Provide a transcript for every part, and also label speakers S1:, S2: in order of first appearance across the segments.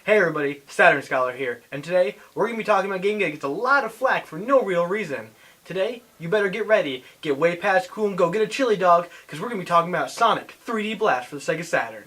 S1: Hey everybody, Saturn Scholar here, and today we're going to be talking about a game that gets a lot of flack for no real reason. Today, you better get ready, get way past cool and go get a chili dog, because we're going to be talking about Sonic 3D Blast for the Sega Saturn.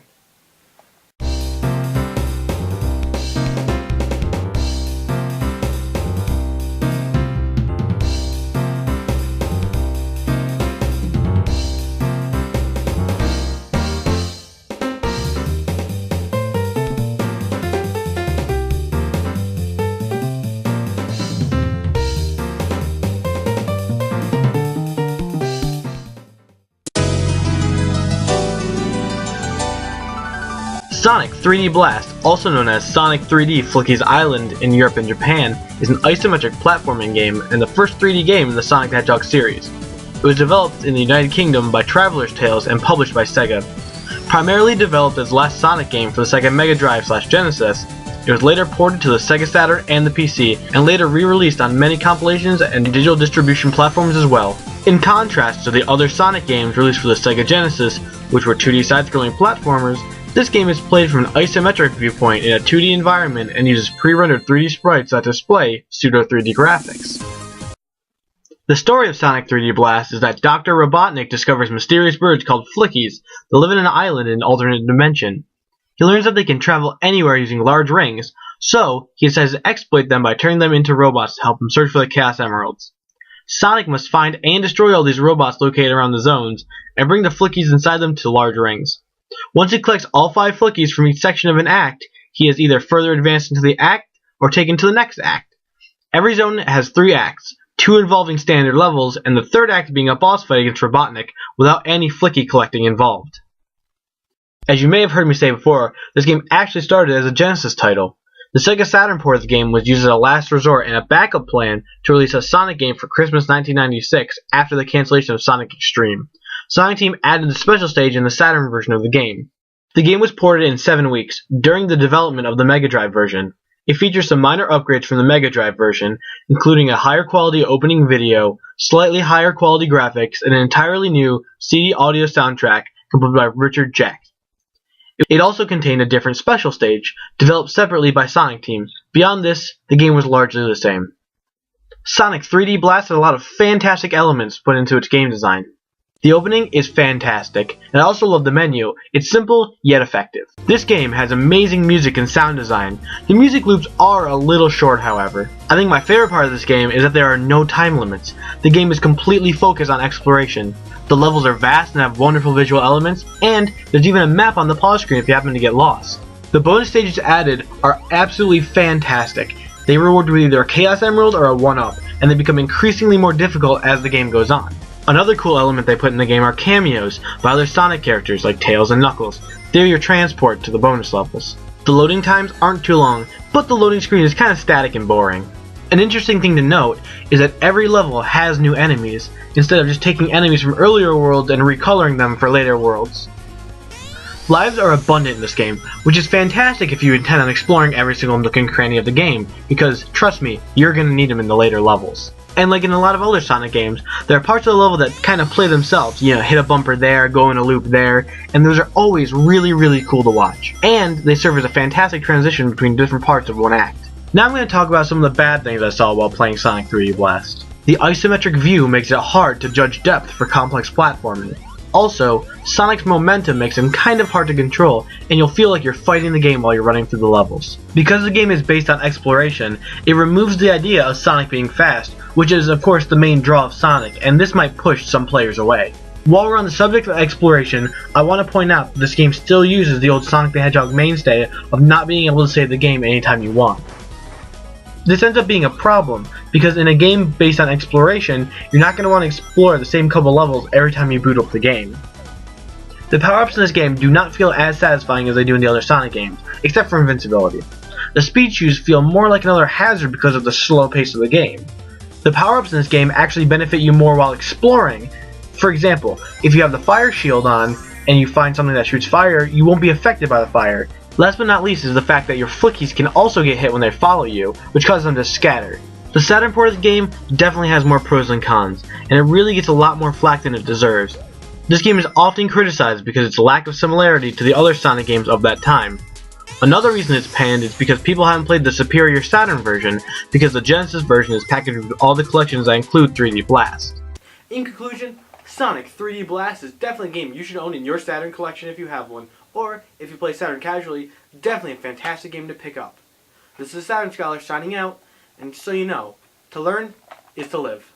S1: Sonic 3D Blast, also known as Sonic 3D Flicky's Island in Europe and Japan, is an isometric platforming game and the first 3D game in the Sonic the Hedgehog series. It was developed in the United Kingdom by Traveller's Tales and published by Sega. Primarily developed as the last Sonic game for the Sega Mega Drive/Genesis, it was later ported to the Sega Saturn and the PC, and later re-released on many compilations and digital distribution platforms as well. In contrast to the other Sonic games released for the Sega Genesis, which were 2D side-scrolling platformers, this game is played from an isometric viewpoint in a 2D environment and uses pre-rendered 3D sprites that display pseudo-3D graphics. The story of Sonic 3D Blast is that Dr. Robotnik discovers mysterious birds called Flickies that live in an island in an alternate dimension. He learns that they can travel anywhere using large rings, so he decides to exploit them by turning them into robots to help him search for the Chaos Emeralds. Sonic must find and destroy all these robots located around the zones, and bring the Flickies inside them to large rings. Once he collects all 5 Flickies from each section of an act, he is either further advanced into the act or taken to the next act. Every zone has 3 acts, 2 involving standard levels, and the 3rd act being a boss fight against Robotnik without any Flickie collecting involved. As you may have heard me say before, this game actually started as a Genesis title. The Sega Saturn port of the game was used as a last resort and a backup plan to release a Sonic game for Christmas 1996 after the cancellation of Sonic Extreme. Sonic Team added the special stage in the Saturn version of the game. The game was ported in 7 weeks, during the development of the Mega Drive version. It features some minor upgrades from the Mega Drive version, including a higher quality opening video, slightly higher quality graphics, and an entirely new CD audio soundtrack composed by Richard Jack. It also contained a different special stage, developed separately by Sonic Team. Beyond this, the game was largely the same. Sonic 3D Blast had a lot of fantastic elements put into its game design. The opening is fantastic, and I also love the menu. It's simple, yet effective. This game has amazing music and sound design. The music loops are a little short, however. I think my favorite part of this game is that there are no time limits. The game is completely focused on exploration. The levels are vast and have wonderful visual elements, and there's even a map on the pause screen if you happen to get lost. The bonus stages added are absolutely fantastic. They reward you with either a Chaos Emerald or a 1-up, and they become increasingly more difficult as the game goes on. Another cool element they put in the game are cameos by other Sonic characters like Tails and Knuckles. They're your transport to the bonus levels. The loading times aren't too long, but the loading screen is kind of static and boring. An interesting thing to note is that every level has new enemies, instead of just taking enemies from earlier worlds and recoloring them for later worlds. Lives are abundant in this game, which is fantastic if you intend on exploring every single nook and cranny of the game, because, trust me, you're going to need them in the later levels. And like in a lot of other Sonic games, there are parts of the level that kind of play themselves. You know, hit a bumper there, go in a loop there, and those are always really cool to watch. And they serve as a fantastic transition between different parts of one act. Now I'm going to talk about some of the bad things I saw while playing Sonic 3D Blast. The isometric view makes it hard to judge depth for complex platforming. Also, Sonic's momentum makes him kind of hard to control, and you'll feel like you're fighting the game while you're running through the levels. Because the game is based on exploration, it removes the idea of Sonic being fast, which is of course the main draw of Sonic, and this might push some players away. While we're on the subject of exploration, I want to point out that this game still uses the old Sonic the Hedgehog mainstay of not being able to save the game anytime you want. This ends up being a problem, because in a game based on exploration, you're not going to want to explore the same couple levels every time you boot up the game. The power-ups in this game do not feel as satisfying as they do in the other Sonic games, except for invincibility. The speed shoes feel more like another hazard because of the slow pace of the game. The power-ups in this game actually benefit you more while exploring. For example, if you have the fire shield on, and you find something that shoots fire, you won't be affected by the fire. Last but not least is the fact that your Flickies can also get hit when they follow you, which causes them to scatter. The Saturn port of the game definitely has more pros than cons, and it really gets a lot more flack than it deserves. This game is often criticized because of its lack of similarity to the other Sonic games of that time. Another reason it's panned is because people haven't played the superior Saturn version, because the Genesis version is packaged with all the collections that include 3D Blast. In conclusion, Sonic 3D Blast is definitely a game you should own in your Saturn collection if you have one, or if you play Saturn casually, definitely a fantastic game to pick up. This is Saturn Scholar signing out, and so you know, to learn is to live.